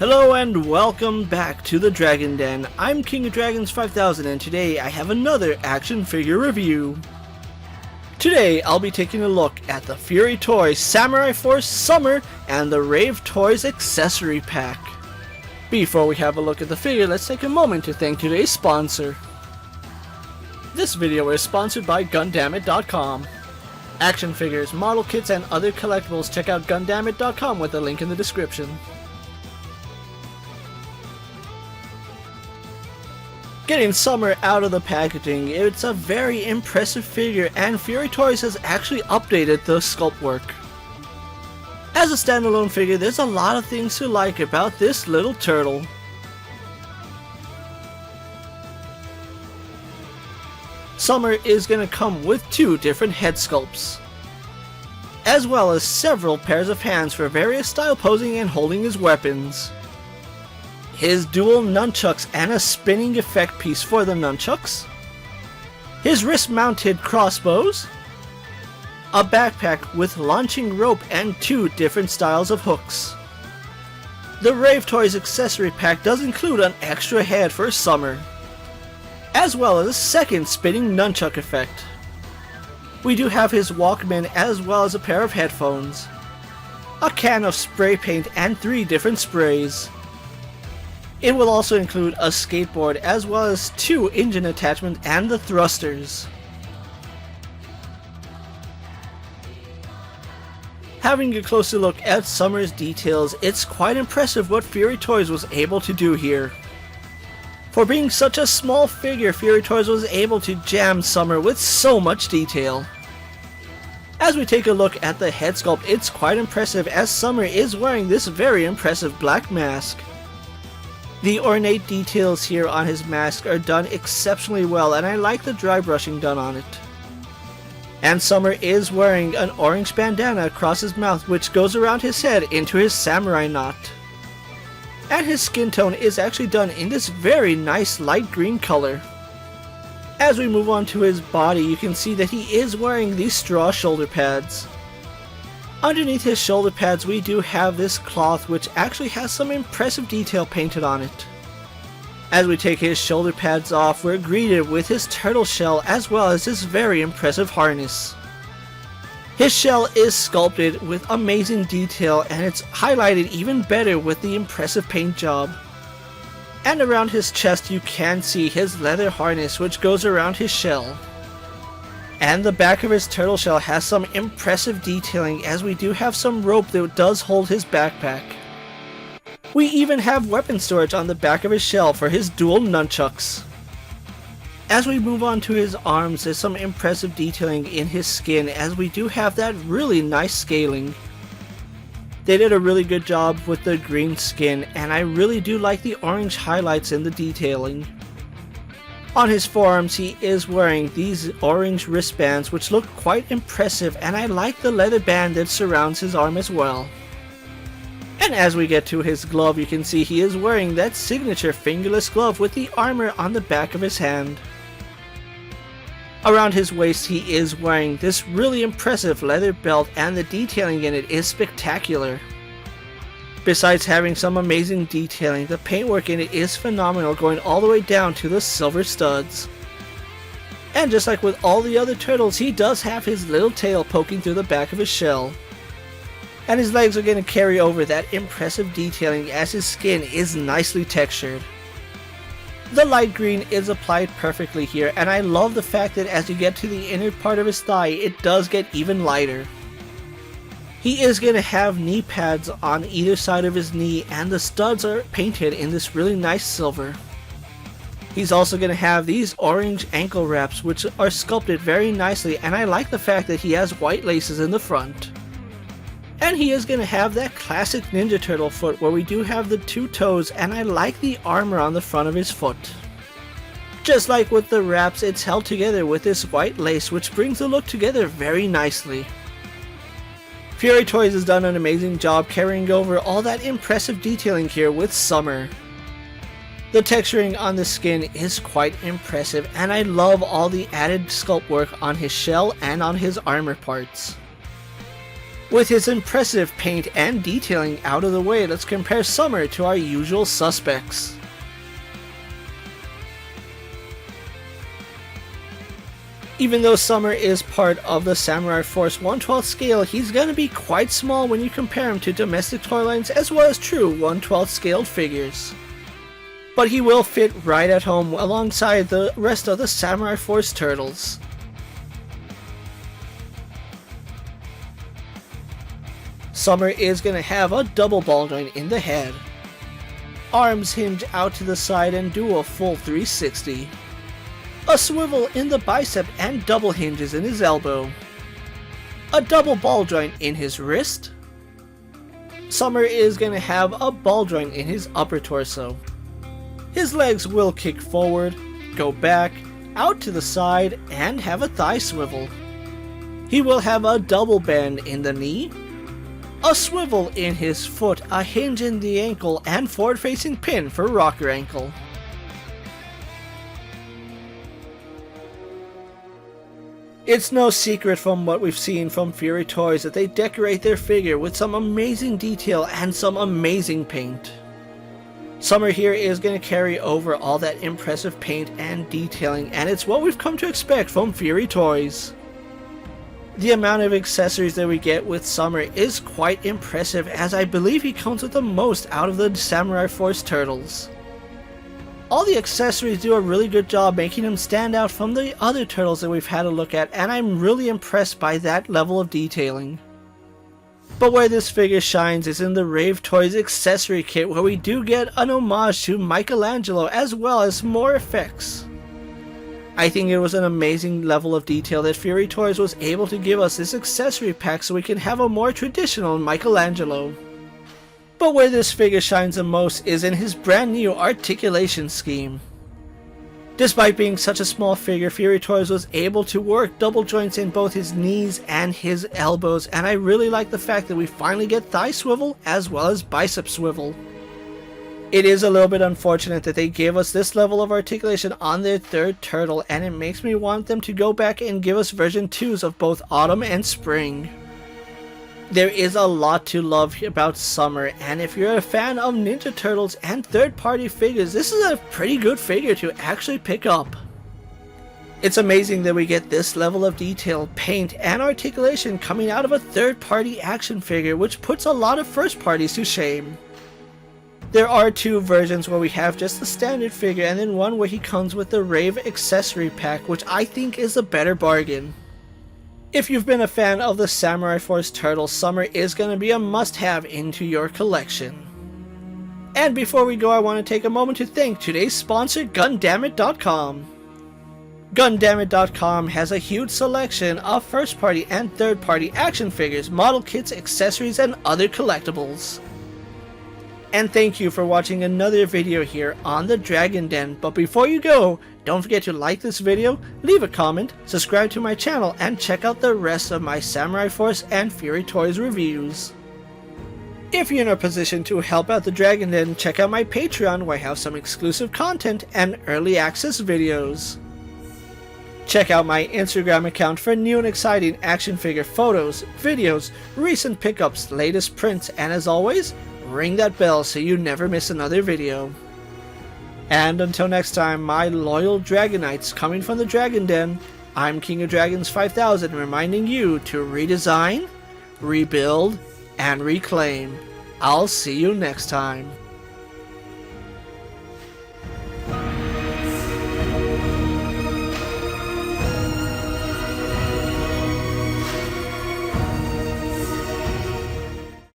Hello and welcome back to the Dragon Den. I'm KingofDragons 5000 and today I have another action figure review. Today I'll be taking a look at the Fury Toys Samurai Force Summer and the Rave Toys Accessory Pack. Before we have a look at the figure, let's take a moment to thank today's sponsor. This video is sponsored by Gundamit.com. Action figures, model kits, and other collectibles, check out Gundamit.com with a link in the description. Getting Summer out of the packaging, it's a very impressive figure, and Fury Toys has actually updated the sculpt work. As a standalone figure, there's a lot of things to like about this little turtle. Summer is going to come with two different head sculpts, as well as several pairs of hands for various style posing and holding his weapons. His dual nunchucks and a spinning effect piece for the nunchucks, his wrist-mounted crossbows, a backpack with launching rope and two different styles of hooks. The Rave Toys accessory pack does include an extra head for Summer, as well as a second spinning nunchuck effect. We do have his Walkman as well as a pair of headphones, a can of spray paint and 3 different sprays. It will also include a skateboard as well as 2 engine attachments and the thrusters. Having a closer look at Summer's details, it's quite impressive what Fury Toys was able to do here. For being such a small figure, Fury Toys was able to jam Summer with so much detail. As we take a look at the head sculpt, it's quite impressive as Summer is wearing this very impressive black mask. The ornate details here on his mask are done exceptionally well, and I like the dry brushing done on it. And Summer is wearing an orange bandana across his mouth which goes around his head into his samurai knot. And his skin tone is actually done in this very nice light green color. As we move on to his body, you can see that he is wearing these straw shoulder pads. Underneath his shoulder pads we do have this cloth which actually has some impressive detail painted on it. As we take his shoulder pads off, we're greeted with his turtle shell as well as his very impressive harness. His shell is sculpted with amazing detail and it's highlighted even better with the impressive paint job. And around his chest you can see his leather harness which goes around his shell. And the back of his turtle shell has some impressive detailing as we do have some rope that does hold his backpack. We even have weapon storage on the back of his shell for his dual nunchucks. As we move on to his arms, there's some impressive detailing in his skin as we do have that really nice scaling. They did a really good job with the green skin, and I really do like the orange highlights in the detailing. On his forearms he is wearing these orange wristbands which look quite impressive, and I like the leather band that surrounds his arm as well. And as we get to his glove, you can see he is wearing that signature fingerless glove with the armor on the back of his hand. Around his waist he is wearing this really impressive leather belt, and the detailing in it is spectacular. Besides having some amazing detailing, the paintwork in it is phenomenal, going all the way down to the silver studs. And just like with all the other turtles, he does have his little tail poking through the back of his shell. And his legs are going to carry over that impressive detailing as his skin is nicely textured. The light green is applied perfectly here, and I love the fact that as you get to the inner part of his thigh, it does get even lighter. He is going to have knee pads on either side of his knee, and the studs are painted in this really nice silver. He's also going to have these orange ankle wraps which are sculpted very nicely, and I like the fact that he has white laces in the front. And he is going to have that classic Ninja Turtle foot where we do have the 2 toes, and I like the armor on the front of his foot. Just like with the wraps, it's held together with this white lace which brings the look together very nicely. Fury Toys has done an amazing job carrying over all that impressive detailing here with Summer. The texturing on the skin is quite impressive, and I love all the added sculpt work on his shell and on his armor parts. With his impressive paint and detailing out of the way, let's compare Summer to our usual suspects. Even though Summer is part of the Samurai Force 1/12 scale, he's gonna be quite small when you compare him to domestic toy lines as well as true 1/12 scaled figures. But he will fit right at home alongside the rest of the Samurai Force turtles. Summer is gonna have a double ball joint in the head. Arms hinge out to the side and do a full 360. A swivel in the bicep and double hinges in his elbow. A double ball joint in his wrist. Summer is going to have a ball joint in his upper torso. His legs will kick forward, go back, out to the side, and have a thigh swivel. He will have a double bend in the knee, a swivel in his foot, a hinge in the ankle, and forward-facing pin for rocker ankle. It's no secret from what we've seen from Fury Toys that they decorate their figure with some amazing detail and some amazing paint. Summer here is going to carry over all that impressive paint and detailing, and it's what we've come to expect from Fury Toys. The amount of accessories that we get with Summer is quite impressive, as I believe he comes with the most out of the Samurai Force turtles. All the accessories do a really good job making him stand out from the other turtles that we've had a look at, and I'm really impressed by that level of detailing. But where this figure shines is in the Rave Toys accessory kit, where we do get an homage to Michelangelo as well as more effects. I think it was an amazing level of detail that Fury Toys was able to give us this accessory pack so we can have a more traditional Michelangelo. But where this figure shines the most is in his brand new articulation scheme. Despite being such a small figure, Fury Toys was able to work double joints in both his knees and his elbows, and I really like the fact that we finally get thigh swivel as well as bicep swivel. It is a little bit unfortunate that they gave us this level of articulation on their third turtle, and it makes me want them to go back and give us version 2s of both Autumn and Spring. There is a lot to love about Summer, and if you're a fan of Ninja Turtles and third-party figures, this is a pretty good figure to actually pick up. It's amazing that we get this level of detail, paint, and articulation coming out of a third-party action figure, which puts a lot of first parties to shame. There are two versions where we have just the standard figure, and then one where he comes with the Rave accessory pack, which I think is a better bargain. If you've been a fan of the Samurai Force Turtles, Summer is going to be a must-have into your collection. And before we go, I want to take a moment to thank today's sponsor, Gundamit.com. Gundamit.com has a huge selection of first-party and third-party action figures, model kits, accessories, and other collectibles. And thank you for watching another video here on the Dragon Den. But before you go, don't forget to like this video, leave a comment, subscribe to my channel, and check out the rest of my Samurai Force and Fury Toys reviews. If you're in a position to help out the Dragon Den, check out my Patreon, where I have some exclusive content and early access videos. Check out my Instagram account for new and exciting action figure photos, videos, recent pickups, latest prints, and as always, ring that bell so you never miss another video. And until next time, my loyal Dragonites coming from the Dragon Den, I'm KingofDragons 5000 reminding you to redesign, rebuild, and reclaim. I'll see you next time.